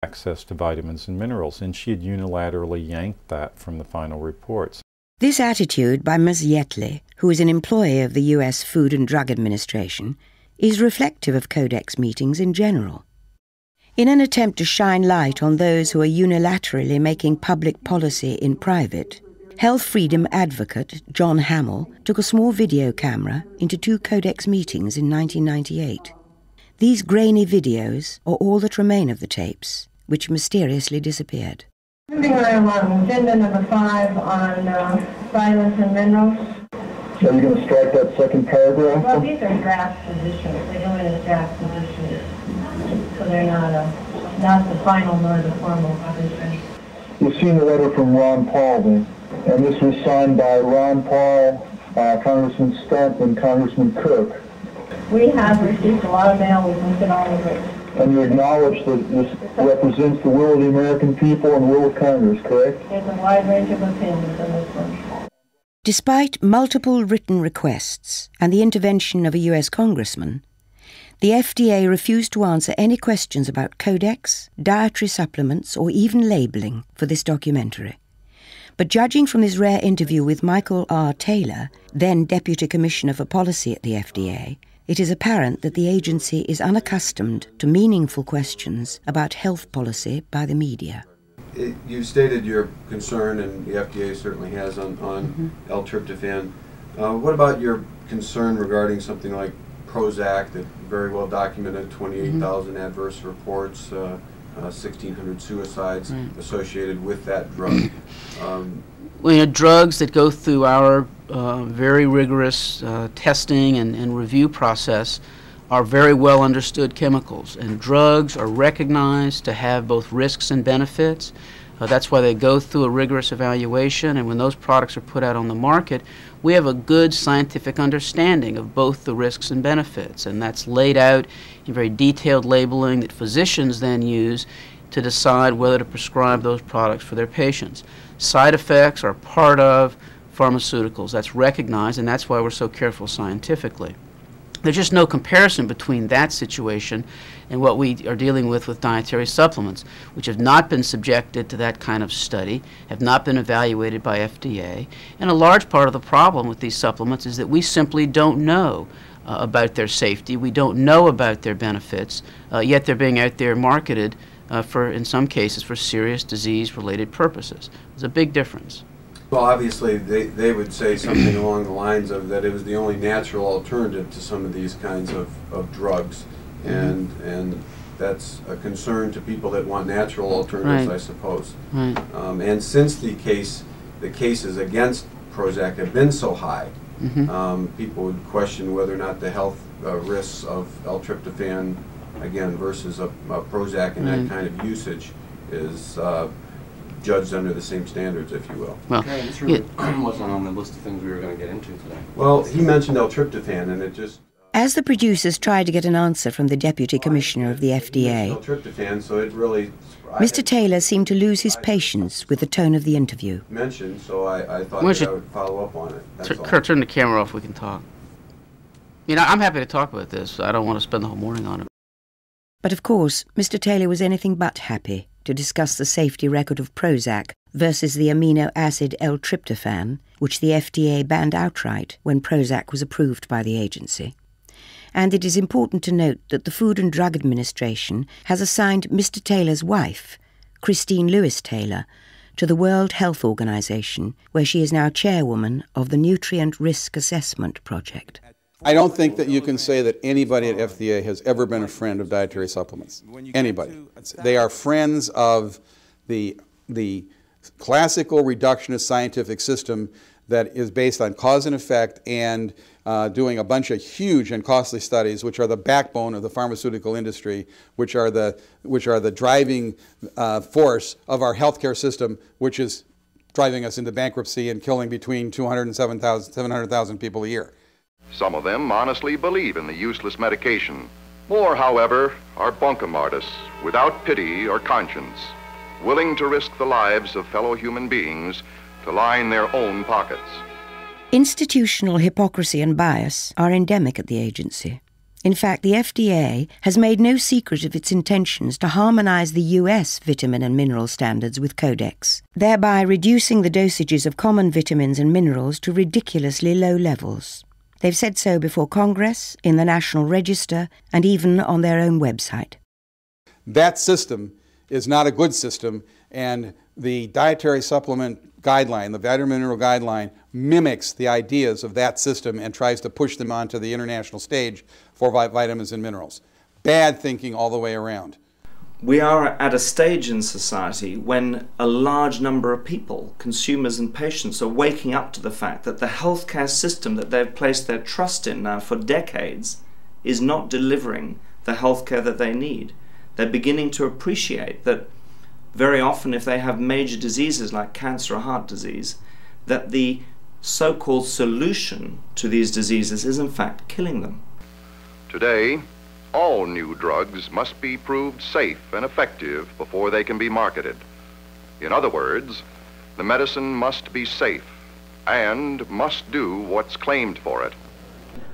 access to vitamins and minerals, and she had unilaterally yanked that from the final reports. This attitude by Ms. Yetley, who is an employee of the US Food and Drug Administration, is reflective of Codex meetings in general. In an attempt to shine light on those who are unilaterally making public policy in private, health freedom advocate John Hamill took a small video camera into 2 Codex meetings in 1998. These grainy videos are all that remain of the tapes, which mysteriously disappeared. Moving right along, agenda number 5 on vitamins and minerals. So you're going to strike that second paragraph? Well, these are draft positions. They go in as draft positions. So they're not the final nor the formal position. You've seen the letter from Ron Paul then, and this was signed by Ron Paul, Congressman Stump, and Congressman Cook. We have received a lot of mail. We've looked at all of it. And you acknowledge that this represents the will of the American people and the will of Congress, correct? There's a wide range of opinions on this one. Despite multiple written requests and the intervention of a US congressman, the FDA refused to answer any questions about Codex, dietary supplements, or even labelling for this documentary. But judging from this rare interview with Michael R. Taylor, then Deputy Commissioner for Policy at the FDA, it is apparent that the agency is unaccustomed to meaningful questions about health policy by the media. You stated your concern, and the FDA certainly has, on L-tryptophan. What about your concern regarding something like Prozac, that very well documented 28,000 adverse reports, 1,600 suicides associated with that drug? Well, drugs that go through our very rigorous testing and review process are very well understood chemicals, and drugs are recognized to have both risks and benefits. That's why they go through a rigorous evaluation, and when those products are put out on the market, we have a good scientific understanding of both the risks and benefits, and that's laid out in very detailed labeling that physicians then use to decide whether to prescribe those products for their patients. Side effects are part of pharmaceuticals. That's recognized, and that's why we're so careful scientifically. There's just no comparison between that situation and what we are dealing with dietary supplements, which have not been subjected to that kind of study, have not been evaluated by FDA. And a large part of the problem with these supplements is that we simply don't know about their safety. We don't know about their benefits, yet they're being out there marketed in some cases, for serious disease-related purposes. There's a big difference. Well, obviously, they would say something along the lines of that it was the only natural alternative to some of these kinds of drugs, and that's a concern to people that want natural alternatives, I suppose. Right. And since the cases against Prozac have been so high, people would question whether or not the health risks of L-tryptophan, again, versus a Prozac and that kind of usage is judged under the same standards, if you will. Well, this really wasn't on the list of things we were going to get into today. Well, he mentioned L-tryptophan, and it just... As the producers tried to get an answer from the Deputy Commissioner of the FDA, L-tryptophan, so it really... Mr. Taylor seemed to lose his patience with the tone of the interview. Mentioned, so I thought that I would follow up on it. That's all. Kurt, turn the camera off, we can talk. You know, I'm happy to talk about this. I don't want to spend the whole morning on it. But of course, Mr. Taylor was anything but happy to discuss the safety record of Prozac versus the amino acid L-tryptophan, which the FDA banned outright when Prozac was approved by the agency. And it is important to note that the Food and Drug Administration has assigned Mr. Taylor's wife, Christine Lewis Taylor, to the World Health Organization, where she is now chairwoman of the Nutrient Risk Assessment Project. I don't think that you can say that anybody at FDA has ever been a friend of dietary supplements. Anybody. They are friends of the classical reductionist scientific system that is based on cause and effect and doing a bunch of huge and costly studies, which are the backbone of the pharmaceutical industry, which are the driving force of our healthcare system, which is driving us into bankruptcy and killing between 200,000 and 700,000 people a year. Some of them honestly believe in the useless medication. More, however, are bunkum artists without pity or conscience, willing to risk the lives of fellow human beings to line their own pockets. Institutional hypocrisy and bias are endemic at the agency. In fact, the FDA has made no secret of its intentions to harmonise the US vitamin and mineral standards with Codex, thereby reducing the dosages of common vitamins and minerals to ridiculously low levels. They've said so before Congress, in the National Register, and even on their own website. That system is not a good system, and the dietary supplement guideline, the vitamin mineral guideline, mimics the ideas of that system and tries to push them onto the international stage for vitamins and minerals. Bad thinking all the way around. We are at a stage in society when a large number of people, consumers and patients, are waking up to the fact that the healthcare system that they've placed their trust in now for decades is not delivering the healthcare that they need. They're beginning to appreciate that very often if they have major diseases like cancer or heart disease, that the so-called solution to these diseases is in fact killing them. Today, all new drugs must be proved safe and effective before they can be marketed. In other words, the medicine must be safe and must do what's claimed for it.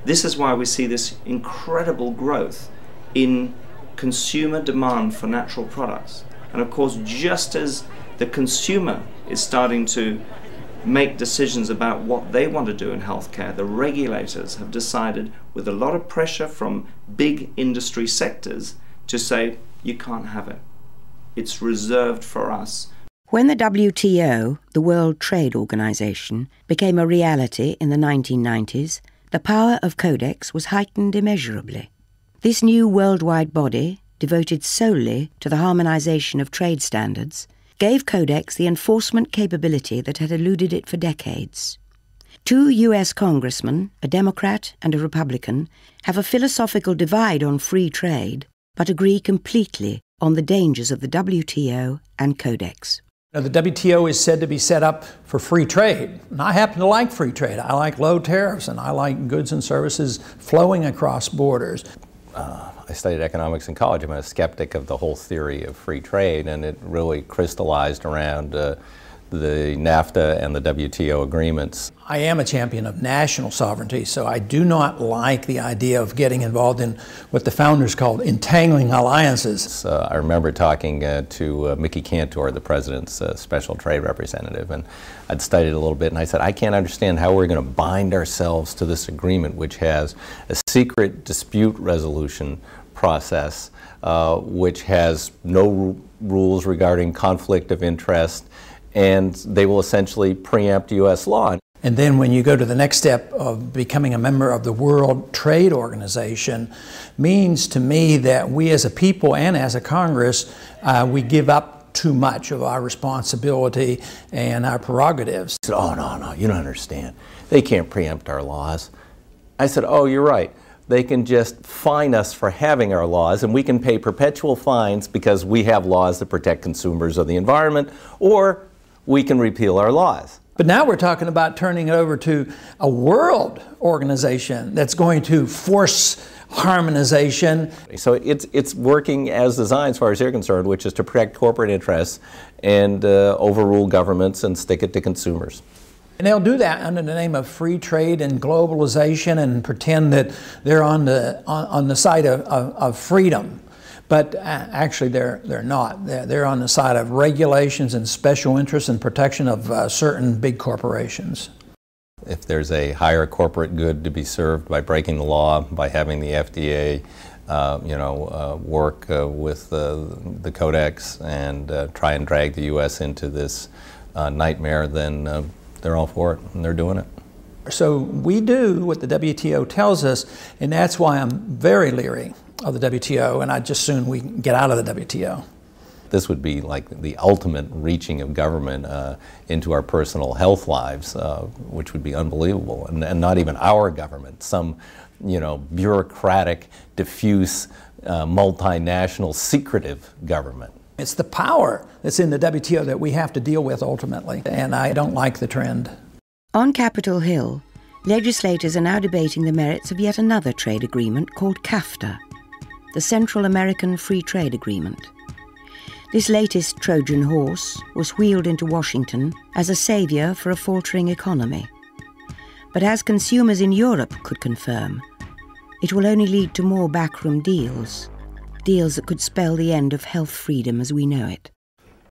This is why we see this incredible growth in consumer demand for natural products. And of course, just as the consumer is starting to make decisions about what they want to do in healthcare, the regulators have decided, with a lot of pressure from big industry sectors, to say, you can't have it. It's reserved for us. When the WTO, the World Trade Organization, became a reality in the 1990s, the power of Codex was heightened immeasurably. This new worldwide body, devoted solely to the harmonization of trade standards, gave Codex the enforcement capability that had eluded it for decades. 2 US congressmen, a Democrat and a Republican, have a philosophical divide on free trade, but agree completely on the dangers of the WTO and Codex. Now, the WTO is said to be set up for free trade, and I happen to like free trade. I like low tariffs, and I like goods and services flowing across borders. I studied economics in college. I'm a skeptic of the whole theory of free trade, and it really crystallized around the NAFTA and the WTO agreements. I am a champion of national sovereignty, so I do not like the idea of getting involved in what the founders called entangling alliances. I remember talking to Mickey Cantor, the president's special trade representative, and I'd studied a little bit, and I said, I can't understand how we're going to bind ourselves to this agreement, which has a secret dispute resolution process, which has no rules regarding conflict of interest, and they will essentially preempt U.S. law. And then when you go to the next step of becoming a member of the World Trade Organization, means to me that we as a people and as a Congress, we give up too much of our responsibility and our prerogatives. I said, oh, no, you don't understand. They can't preempt our laws. I said, oh, you're right. They can just fine us for having our laws, and we can pay perpetual fines because we have laws that protect consumers of the environment, or we can repeal our laws. But now we're talking about turning it over to a world organization that's going to force harmonization. So it's working as designed as far as they're concerned, which is to protect corporate interests and overrule governments and stick it to consumers. And they'll do that under the name of free trade and globalization and pretend that they're on the side of freedom. But actually they're not. They're on the side of regulations and special interests and protection of certain big corporations. If there's a higher corporate good to be served by breaking the law, by having the FDA work with the Codex and try and drag the U.S. into this nightmare, then they're all for it, and they're doing it. So we do what the WTO tells us, and that's why I'm very leery of the WTO, and I'd just soon we get out of the WTO. This would be like the ultimate reaching of government into our personal health lives, which would be unbelievable, and not even our government, some bureaucratic, diffuse, multinational, secretive government. It's the power that's in the WTO that we have to deal with ultimately, and I don't like the trend. On Capitol Hill, legislators are now debating the merits of yet another trade agreement called CAFTA, the Central American Free Trade Agreement. This latest Trojan horse was wheeled into Washington as a saviour for a faltering economy. But as consumers in Europe could confirm, it will only lead to more backroom deals, deals that could spell the end of health freedom as we know it.